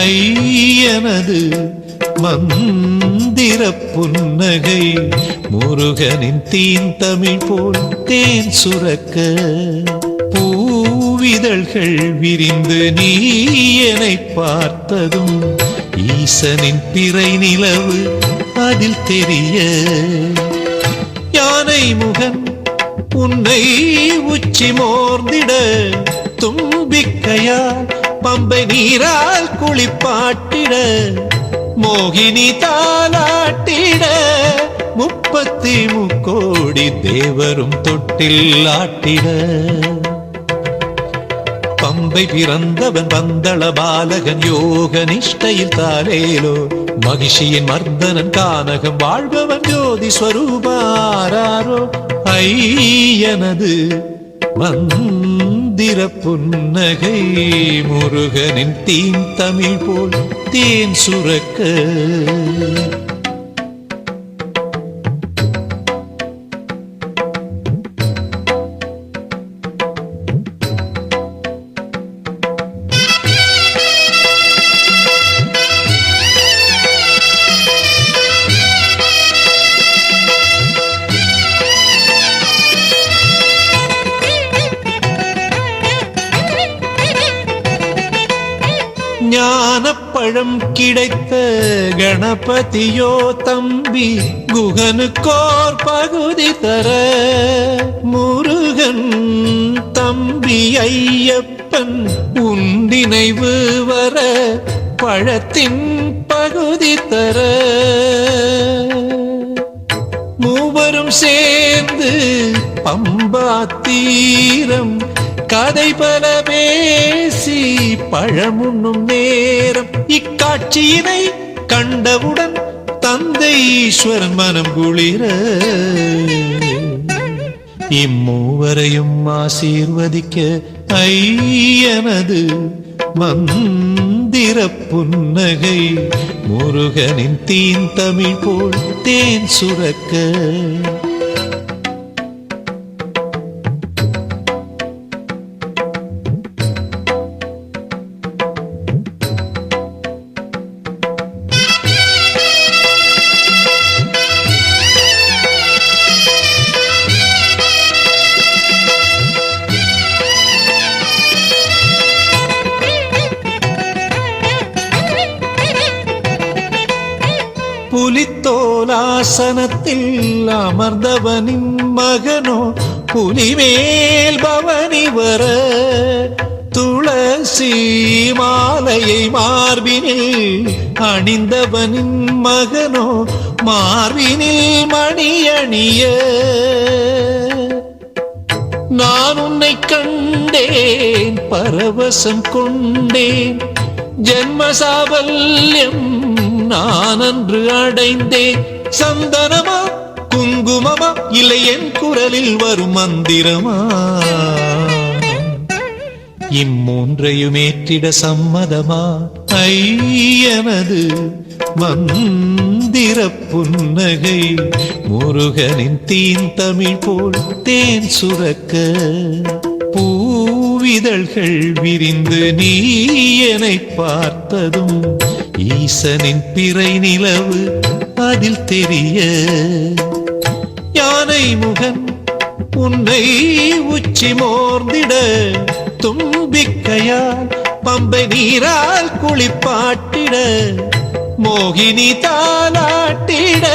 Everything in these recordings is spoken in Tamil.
ஐயனது மந்திர புன்னகை முருகனின் தீந்தமிழ் போல் தேன் சுரக்க பூவிதழ்கள் விரிந்து நீ என்னை பார்த்ததும் ஈசனின் பிறை நிலவு அதில் தெரிய யானை முகன் உன்னை உச்சி மோர்ந்திட தும்பிக்கையால் பம்பை நீரால் குளிப்பாட்டிட மோகினி தாலாட்டிட 33 கோடி தேவரும் தொட்டில் ஆட்டிட பம்பை பிறந்தவன் பந்தள பாலகன் யோக நிஷ்டையில் தாலேலோ மகிஷியின் மர்தனன் கானகம் வாழ்பவன் ஜோதி ஸ்வரூபாரோ ஐயனது மந்திர புன்னகை முருகனின் தீந்தமிழ் போல் தேன் சுரக்க ஞானப்பழம் கிடைத்த கணபதியோ தம்பி குகனுக்கோர் பகுதி தர முருகன் தம்பி ஐயப்பன் உன் நினைவு வர பழத்தின் பகுதி தர மூவரும் சேர்ந்து பம்பா தீரம் கதை பல பேசி பழமுண்ணும் நேரம் இக்காட்சியினை கண்டவுடன் தந்தை ஈஸ்வரன் மனம் குளிர இம்மூவரையும் ஆசீர்வதிக்க ஐயனது மந்திர புன்னகை முருகனின் தீந்தமிழ் போல் தேன் சுரக்க புலித்தோலாசனத்தில் அமர்ந்தவனின் மகனோ புலிமேல் பவனி வர துளசி மாலையை மார்பினில் அணிந்தவனின் மகனோ மார்பினில் மணி அணிய நான் உன்னை கண்டேன் பரவசம் கொண்டேன் ஜென்மசாபல்யம் நான் அன்று அடைந்தேன் சந்தனமா குங்குமமா இல்லை என் குரலில் வரும் மந்திரமா இம்மூன்றையும் ஏற்றிட சம்மதமா ஐயனது மந்திர புன்னகை முருகனின் தீந்தமிழ் போல் தேன் சுரக்க பூவிதழ்கள் விரிந்து நீ என்னை பார்த்ததும் ஈசனின் பிறை நிலவு அதில் தெரிய யானை முகன் உன்னை உச்சி மோர்ந்திட தும்பிக்கையால் பம்பை நீரால் குளிப்பாட்டிட மோகினி தாலாட்டிட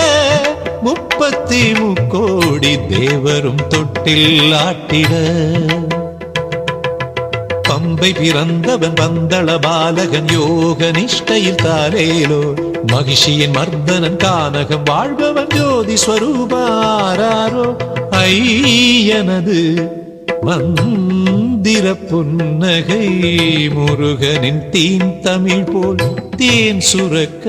33 கோடி தேவரும் தொட்டில் ஆட்டிட பம்பை பிறந்தவன் பந்தள பாலகன் யோக நிஷ்டையில் தாலேலோ மகிஷியின் மர்தனன் கானகம் வாழ்பவன் ஜோதி ஸ்வரூபாரோ ஐயனது மந்திர புன்னகை முருகனின் தீந்தமிழ் போல் தேன் சுரக்க